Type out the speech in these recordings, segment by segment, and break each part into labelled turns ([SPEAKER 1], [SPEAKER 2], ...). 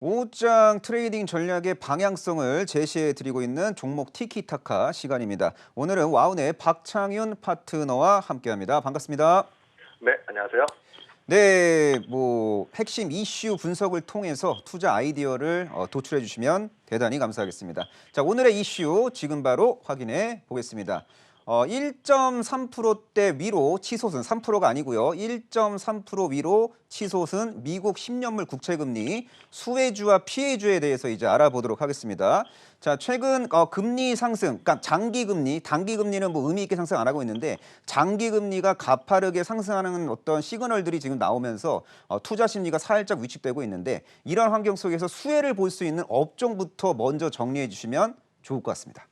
[SPEAKER 1] 오장 트레이딩 전략의 방향성을 제시해 드리고 있는 종목 티키타카 시간입니다. 오늘은 와운의 박창윤 파트너와 함께합니다. 반갑습니다.
[SPEAKER 2] 네, 안녕하세요.
[SPEAKER 1] 네, 핵심 이슈 분석을 통해서 투자 아이디어를 도출해 주시면 대단히 감사하겠습니다. 자, 오늘의 이슈 지금 바로 확인해 보겠습니다. 1.3%대 위로 치솟은 3%가 아니고요. 1.3% 위로 치솟은 미국 10년물 국채금리 수혜주와 피해주에 대해서 이제 알아보도록 하겠습니다. 자, 최근 금리 상승, 그러니까 장기금리, 단기금리는 의미 있게 상승 안 하고 있는데 장기금리가 가파르게 상승하는 어떤 시그널들이 지금 나오면서 투자 심리가 살짝 위축되고 있는데 이런 환경 속에서 수혜를 볼 수 있는 업종부터 먼저 정리해 주시면 좋을 것 같습니다.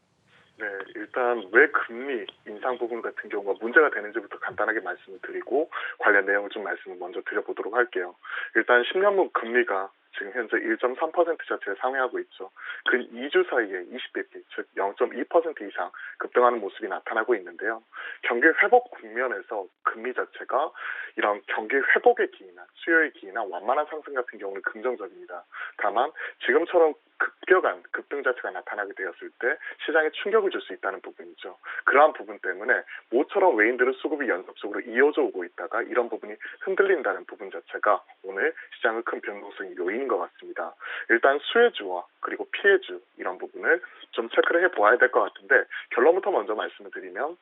[SPEAKER 2] 네, 일단 왜 금리 인상 부분 같은 경우가 문제가 되는지부터 간단하게 말씀을 드리고 관련 내용을 좀 말씀을 먼저 드려보도록 할게요. 일단 10년물 금리가 지금 현재 1.3% 자체를 상회하고 있죠. 근 2주 사이에 20bp, 즉 0.2% 이상 급등하는 모습이 나타나고 있는데요. 경기 회복 국면에서 금리 자체가 이런 경기 회복의 기이나 수요의 기이나 완만한 상승 같은 경우는 긍정적입니다. 다만 지금처럼 급격한 급등 자체가 나타나게 되었을 때 시장에 충격을 줄 수 있다는 부분이죠. 그러한 부분 때문에 모처럼 외인들의 수급이 연속적으로 이어져 오고 있다가 이런 부분이 흔들린다는 부분 자체가 오늘 시장의 큰 변동성 요인인 것 같습니다. 일단 수혜주와 그리고 피해주 이런 부분을 좀 체크를 해보아야 될 것 같은데 결론부터 먼저 말씀을 드리면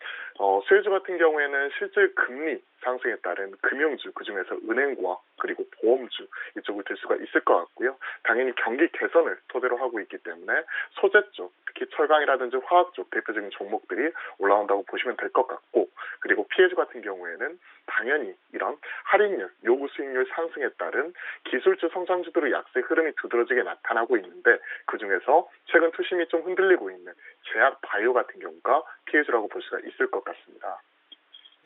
[SPEAKER 2] 수혜주 같은 경우에는 실제 금리 상승에 따른 금융주 그중에서 은행과 그리고 보험주 이쪽을 들 수가 있을 것 같고요. 당연히 경기 개선을 토대로 하고 있기 때문에 소재 쪽 특히 철강이라든지 화학 쪽 대표적인 종목들이 올라온다고 보시면 될 것 같고 그리고 피해주 같은 경우에는 당연히 이런 할인율, 요구 수익률 상승에 따른 기술주 성장주들의 약세 흐름이 두드러지게 나타나고 있는데 그중에서 최근 투심이 좀 흔들리고 있는 제약 바이오 같은 경우가 피해주라고 볼 수가 있을 것 같습니다.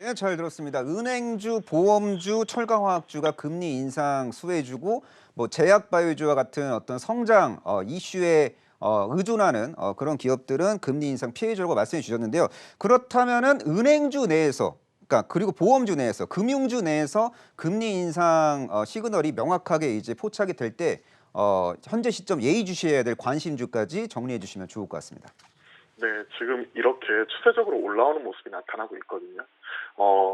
[SPEAKER 1] 네, 잘 들었습니다. 은행주, 보험주, 철강화학주가 금리 인상 수혜주고 제약바이오주와 같은 어떤 성장 이슈에 의존하는 그런 기업들은 금리 인상 피해주라고 말씀해 주셨는데요. 그렇다면은 은행주 내에서 그러니까 그리고 보험주 내에서 금융주 내에서 금리 인상 시그널이 명확하게 이제 포착이 될 때 현재 시점 예의주시해야 될 관심주까지 정리해 주시면 좋을 것 같습니다.
[SPEAKER 2] 네, 지금 이렇게 추세적으로 올라오는 모습이 나타나고 있거든요.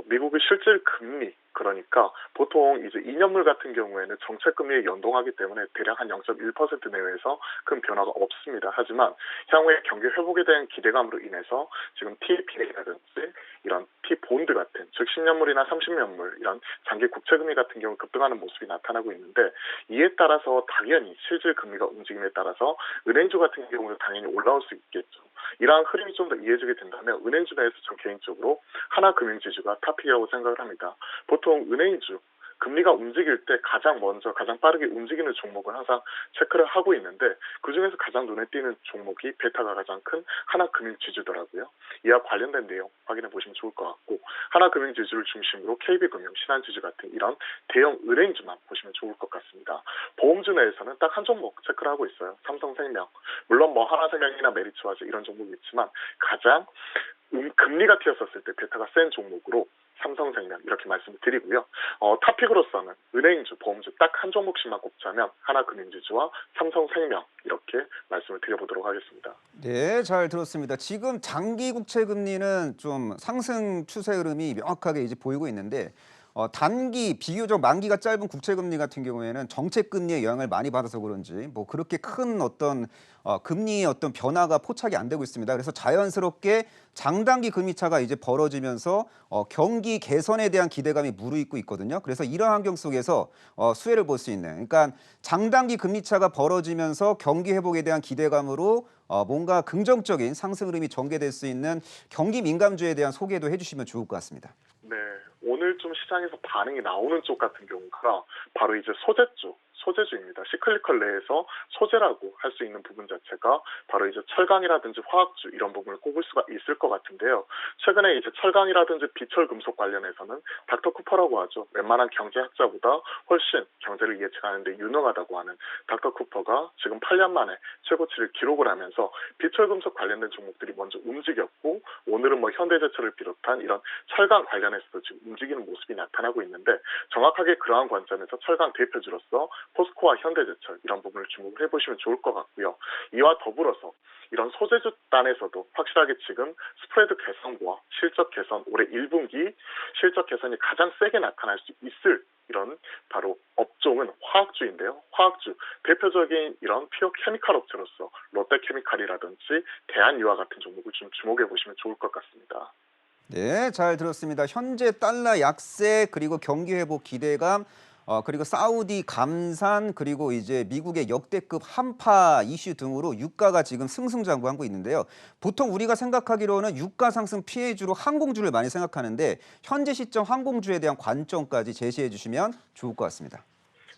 [SPEAKER 2] 미국의 실질 금리, 그러니까 보통 이제 2년물 같은 경우에는 정책 금리에 연동하기 때문에 대략 한 0.1% 내외에서 큰 변화가 없습니다. 하지만 향후에 경기 회복에 대한 기대감으로 인해서 지금 TP라든지 이런 T본드 같은 즉 10년물이나 30년물 이런 장기 국채 금리 같은 경우 급등하는 모습이 나타나고 있는데 이에 따라서 당연히 실질 금리가 움직임에 따라서 은행주 같은 경우는 당연히 올라올 수 있겠죠. 이러한 흐름이 좀 더 이어지게 된다면 은행주 내에서 전 개인적으로 하나금융지주가 탑픽이라고 생각을 합니다. 보통 은행주 금리가 움직일 때 가장 먼저 가장 빠르게 움직이는 종목을 항상 체크를 하고 있는데 그중에서 가장 눈에 띄는 종목이 베타가 가장 큰 하나금융지주더라고요. 이와 관련된 내용 확인해 보시면 좋을 것 같고 하나금융지주를 중심으로 KB금융, 신한지주 같은 이런 대형 은행주만 보시면 좋을 것 같습니다. 보험주 내에서는 딱 한 종목 체크를 하고 있어요. 삼성생명. 물론 하나생명이나 메리츠와즈 이런 종목이 있지만 가장 금리가 튀었었을 때 베타가 센 종목으로 삼성생명 이렇게 말씀을 드리고요. 탑픽으로서는 은행주, 보험주 딱 한 종목씩만 꼽자면 하나금융지주와 삼성생명 이렇게 말씀을 드려보도록 하겠습니다.
[SPEAKER 1] 네, 잘 들었습니다. 지금 장기 국채 금리는 좀 상승 추세 흐름이 명확하게 이제 보이고 있는데 단기 비교적 만기가 짧은 국채 금리 같은 경우에는 정책 금리의 영향을 많이 받아서 그런지 그렇게 큰 어떤 금리의 어떤 변화가 포착이 안 되고 있습니다. 그래서 자연스럽게 장단기 금리 차가 이제 벌어지면서 경기 개선에 대한 기대감이 무르익고 있거든요. 그래서 이런 환경 속에서 수혜를 볼 수 있는 그러니까 장단기 금리 차가 벌어지면서 경기 회복에 대한 기대감으로 뭔가 긍정적인 상승 흐름이 전개될 수 있는 경기 민감주에 대한 소개도 해주시면 좋을 것 같습니다.
[SPEAKER 2] 네, 오늘 좀 시장에서 반응이 나오는 쪽 같은 경우가 바로 이제 소재 쪽, 소재주입니다. 시클리컬 내에서 소재라고 할 수 있는 부분 자체가 바로 이제 철강이라든지 화학주 이런 부분을 꼽을 수가 있을 것 같은데요. 최근에 이제 철강이라든지 비철 금속 관련해서는 닥터 쿠퍼라고 하죠. 웬만한 경제학자보다 훨씬 경제를 예측하는데 유능하다고 하는 닥터 쿠퍼가 지금 8년 만에 최고치를 기록을 하면서 비철 금속 관련된 종목들이 먼저 움직였고 오늘은 현대제철을 비롯한 이런 철강 관련해서도 지금 움직이는 모습이 나타나고 있는데 정확하게 그러한 관점에서 철강 대표주로서 포스코와 현대제철 이런 부분을 주목을 해보시면 좋을 것 같고요. 이와 더불어서 이런 소재주 단에서도 확실하게 지금 스프레드 개선과 실적 개선, 올해 1분기 실적 개선이 가장 세게 나타날 수 있을 이런 바로 업종은 화학주인데요. 화학주 대표적인 이런 피어 케미칼 업체로서 롯데케미칼이라든지 대한유화 같은 종목을 좀 주목해 보시면 좋을 것 같습니다.
[SPEAKER 1] 네, 잘 들었습니다. 현재 달러 약세 그리고 경기 회복 기대감 그리고 사우디 감산 그리고 이제 미국의 역대급 한파 이슈 등으로 유가가 지금 승승장구하고 있는데요. 보통 우리가 생각하기로는 유가 상승 피해주로 항공주를 많이 생각하는데 현재 시점 항공주에 대한 관점까지 제시해 주시면 좋을 것 같습니다.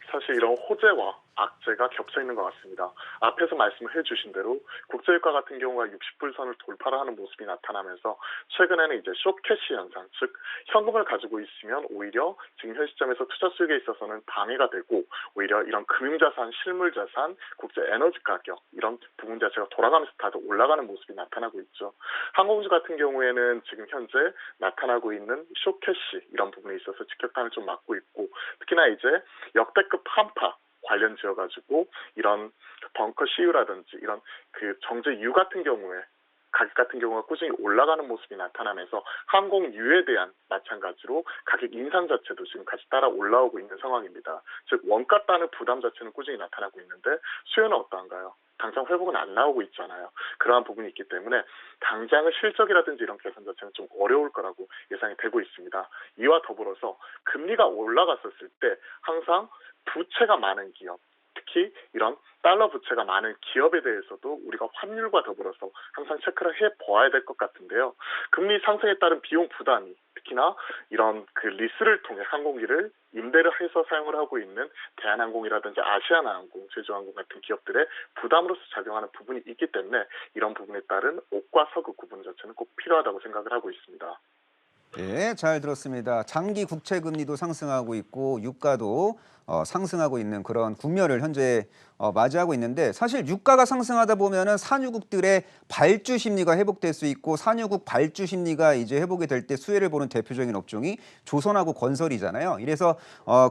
[SPEAKER 2] 사실 이런 호재와 악재가 겹쳐 있는 것 같습니다. 앞에서 말씀을 해주신 대로 국제유가 같은 경우가 60불선을 돌파를 하는 모습이 나타나면서 최근에는 이제 숏캐시 현상, 즉 현금을 가지고 있으면 오히려 지금 현 시점에서 투자 수익에 있어서는 방해가 되고 오히려 이런 금융자산, 실물자산, 국제 에너지 가격 이런 부분 자체가 돌아가면서 다들 올라가는 모습이 나타나고 있죠. 항공주 같은 경우에는 지금 현재 나타나고 있는 숏캐시 이런 부분에 있어서 직격탄을 좀 맞고 있고 특히나 이제 역대급 한파 관련 지어가지고 이런 벙커 CU라든지 이런 그 정제유 같은 경우에 가격 같은 경우가 꾸준히 올라가는 모습이 나타나면서 항공유에 대한 마찬가지로 가격 인상 자체도 지금 같이 따라 올라오고 있는 상황입니다. 즉 원가 따는 부담 자체는 꾸준히 나타나고 있는데 수요는 어떠한가요? 당장 회복은 안 나오고 있잖아요. 그러한 부분이 있기 때문에 당장의 실적이라든지 이런 개선 자체는 좀 어려울 거라고 예상이 되고 있습니다. 이와 더불어서 금리가 올라갔었을 때 항상 부채가 많은 기업, 특히 이런 달러 부채가 많은 기업에 대해서도 우리가 환율과 더불어서 항상 체크를 해보아야 될 것 같은데요. 금리 상승에 따른 비용 부담이 특히나 이런 그 리스를 통해 항공기를 임대를 해서 사용을 하고 있는 대한항공이라든지 아시아나항공, 제주항공 같은 기업들의 부담으로서 작용하는 부분이 있기 때문에 이런 부분에 따른 옥과 석의 구분 자체는 꼭 필요하다고 생각을 하고 있습니다.
[SPEAKER 1] 네, 잘 들었습니다. 장기 국채 금리도 상승하고 있고 유가도 상승하고 있는 그런 국면을 현재 맞이하고 있는데 사실 유가가 상승하다 보면은 산유국들의 발주 심리가 회복될 수 있고 산유국 발주 심리가 이제 회복이 될 때 수혜를 보는 대표적인 업종이 조선하고 건설이잖아요. 이래서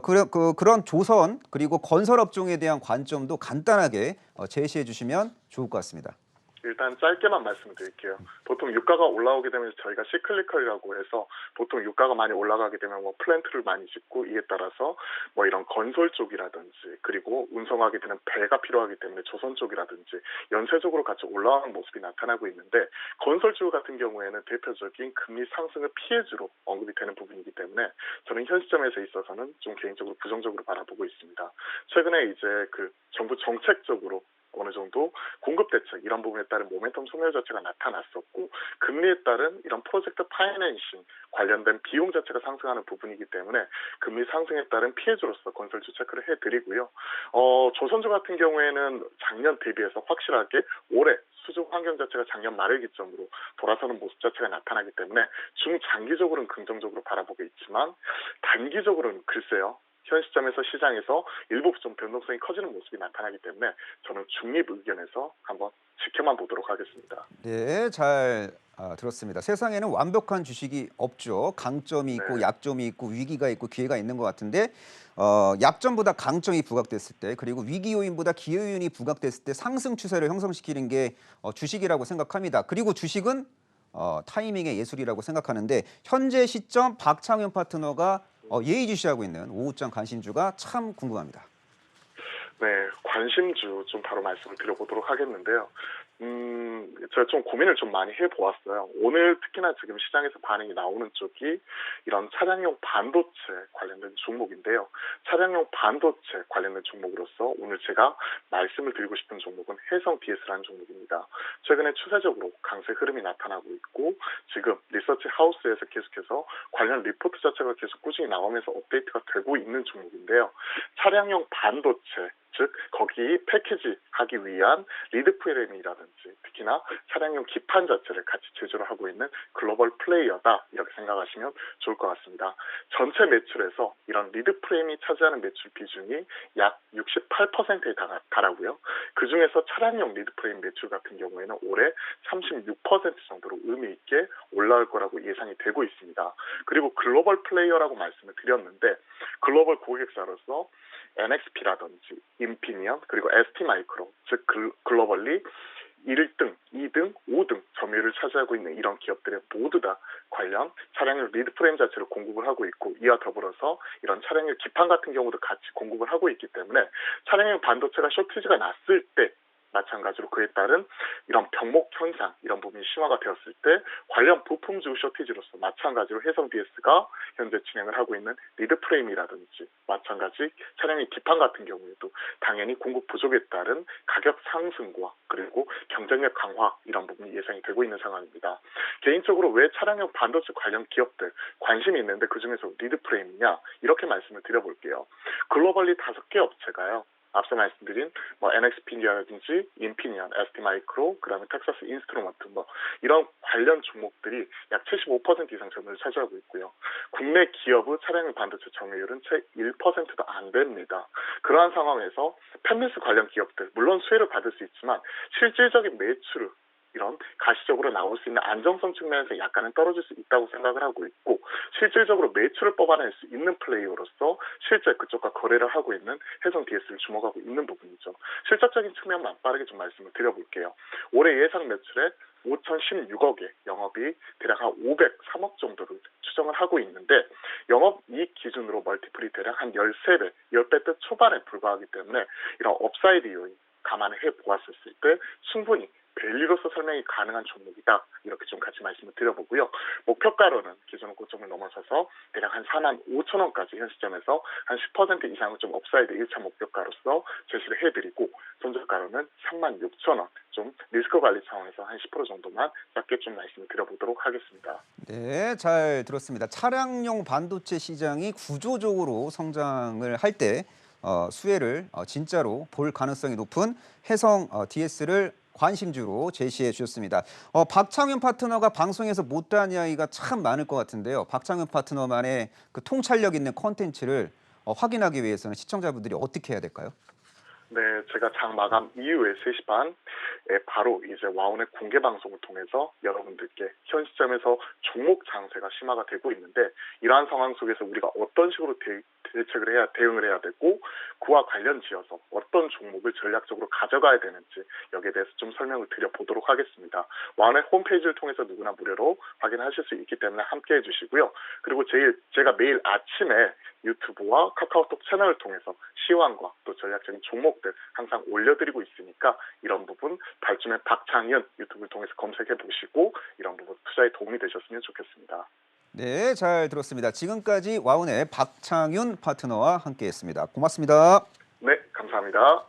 [SPEAKER 1] 그런 조선 그리고 건설 업종에 대한 관점도 간단하게 제시해 주시면 좋을 것 같습니다.
[SPEAKER 2] 일단 짧게만 말씀드릴게요. 보통 유가가 올라오게 되면 저희가 시클리컬이라고 해서 보통 유가가 많이 올라가게 되면 뭐 플랜트를 많이 짓고 이에 따라서 뭐 이런 건설 쪽이라든지 그리고 운송하게 되는 배가 필요하기 때문에 조선 쪽이라든지 연쇄적으로 같이 올라오는 모습이 나타나고 있는데 건설주 같은 경우에는 대표적인 금리 상승의 피해주로 언급이 되는 부분이기 때문에 저는 현 시점에서 있어서는 좀 개인적으로 부정적으로 바라보고 있습니다. 최근에 이제 그 정부 정책적으로 어느 정도 공급 대책 이런 부분에 따른 모멘텀 소멸 자체가 나타났었고 금리에 따른 이런 프로젝트 파이낸싱 관련된 비용 자체가 상승하는 부분이기 때문에 금리 상승에 따른 피해주로서 건설주 체크를 해드리고요. 조선주 같은 경우에는 작년 대비해서 확실하게 올해 수주 환경 자체가 작년 말을 기점으로 돌아서는 모습 자체가 나타나기 때문에 중장기적으로는 긍정적으로 바라보고 있지만 단기적으로는 글쎄요. 현 시점에서 시장에서 일부 좀 변동성이 커지는 모습이 나타나기 때문에 저는 중립 의견에서 한번 지켜만 보도록 하겠습니다.
[SPEAKER 1] 네, 잘 들었습니다. 세상에는 완벽한 주식이 없죠. 강점이 있고
[SPEAKER 2] 네.
[SPEAKER 1] 약점이 있고 위기가 있고 기회가 있는 것 같은데 약점보다 강점이 부각됐을 때 그리고 위기 요인보다 기회 요인이 부각됐을 때 상승 추세를 형성시키는 게 주식이라고 생각합니다. 그리고 주식은 타이밍의 예술이라고 생각하는데 현재 시점 박창현 파트너가 예의주시하고 있는 오후장 관심주가 참 궁금합니다.
[SPEAKER 2] 네, 관심주 좀 바로 말씀을 드려보도록 하겠는데요. 제가 좀 고민을 좀 많이 해보았어요. 오늘 특히나 지금 시장에서 반응이 나오는 쪽이 이런 차량용 반도체 관련된 종목인데요. 차량용 반도체 관련된 종목으로서 오늘 제가 말씀을 드리고 싶은 종목은 해성 DS라는 종목입니다. 최근에 추세적으로 강세 흐름이 나타나고 있고 지금 리서치 하우스에서 계속해서 관련 리포트 자체가 계속 꾸준히 나오면서 업데이트가 되고 있는 종목인데요. 차량용 반도체 즉 거기 패키지하기 위한 리드 프레임이라든지 특히나 차량용 기판 자체를 같이 제조를 하고 있는 글로벌 플레이어다 이렇게 생각하시면 좋을 것 같습니다. 전체 매출에서 이런 리드 프레임이 차지하는 매출 비중이 약 68%에 달하고요. 그중에서 차량용 리드 프레임 매출 같은 경우에는 올해 36% 정도로 의미 있게 올라올 거라고 예상이 되고 있습니다. 그리고 글로벌 플레이어라고 말씀을 드렸는데 글로벌 고객사로서 NXP라든지 인피니언 그리고 ST마이크로 즉 글로벌리 1등, 2등, 5등 점유율을 차지하고 있는 이런 기업들의 모두 다 관련 차량용 리드 프레임 자체를 공급을 하고 있고 이와 더불어서 이런 차량용 기판 같은 경우도 같이 공급을 하고 있기 때문에 차량용 반도체가 쇼티지가 났을 때 마찬가지로 그에 따른 이런 병목 현상 이런 부분이 심화가 되었을 때 관련 부품주 쇼티지로서 마찬가지로 해성 DS가 현재 진행을 하고 있는 리드 프레임이라든지 마찬가지 차량의 기판 같은 경우에도 당연히 공급 부족에 따른 가격 상승과 그리고 경쟁력 강화 이런 부분이 예상이 되고 있는 상황입니다. 개인적으로 왜 차량용 반도체 관련 기업들 관심이 있는데 그중에서 리드 프레임이냐 이렇게 말씀을 드려볼게요. 글로벌리 5개 업체가요. 앞서 말씀드린 NXP라든지 인피니언, ST마이크로, 그다음에 텍사스 인스트루먼트 이런 관련 종목들이 약 75% 이상 점유율을 차지하고 있고요. 국내 기업의 차량용 반도체 점유율은 채 1%도 안 됩니다. 그러한 상황에서 팹리스 관련 기업들 물론 수혜를 받을 수 있지만 실질적인 매출을 이런 가시적으로 나올 수 있는 안정성 측면에서 약간은 떨어질 수 있다고 생각을 하고 있고 실질적으로 매출을 뽑아낼 수 있는 플레이어로서 실제 그쪽과 거래를 하고 있는 해성 DS를 주목하고 있는 부분이죠. 실질적인 측면만 빠르게 좀 말씀을 드려볼게요. 올해 예상 매출에 5,016억의 영업이 대략 한 503억 정도를 추정을 하고 있는데 영업이익 기준으로 멀티플이 대략 한 13배, 10배 초반에 불과하기 때문에 이런 업사이드 요인 감안해 보았을 때 충분히 밸류로서 설명이 가능한 종목이다. 이렇게 좀 같이 말씀을 드려보고요. 목표가로는 기존 고점을 넘어서서 대략 한 4만 5천 원까지 현 시점에서 한 10% 이상을 좀 업사이드 1차 목표가로서 제시를 해드리고 손절가로는 3만 6천 원. 좀 리스크 관리 차원에서 한 10% 정도만 짧게 좀 말씀을 드려보도록 하겠습니다.
[SPEAKER 1] 네, 잘 들었습니다. 차량용 반도체 시장이 구조적으로 성장을 할 때 수혜를 진짜로 볼 가능성이 높은 해성 DS를 관심주로 제시해 주셨습니다. 박창윤 파트너가 방송에서 못한 이야기가 참 많을 것 같은데요. 박창윤 파트너만의 그 통찰력 있는 콘텐츠를 확인하기 위해서는 시청자분들이 어떻게 해야 될까요?
[SPEAKER 2] 네, 제가 장 마감 이후에 3시 반에 바로 이제 와운의 공개 방송을 통해서 여러분들께 현 시점에서 종목 장세가 심화가 되고 있는데 이러한 상황 속에서 우리가 어떤 식으로 대응을 해야 되고 그와 관련 지어서 어떤 종목을 전략적으로 가져가야 되는지 여기에 대해서 좀 설명을 드려보도록 하겠습니다. 와운의 홈페이지를 통해서 누구나 무료로 확인하실 수 있기 때문에 함께해 주시고요. 그리고 제가 매일 아침에 유튜브와 카카오톡 채널을 통해서 시황과 또 전략적인 종목들 항상 올려드리고 있으니까 이런 부분 발주의 박창윤 유튜브를 통해서 검색해 보시고 이런 부분 투자에 도움이 되셨으면 좋겠습니다.
[SPEAKER 1] 네, 잘 들었습니다. 지금까지 와운의 박창윤 파트너와 함께했습니다. 고맙습니다.
[SPEAKER 2] 네, 감사합니다.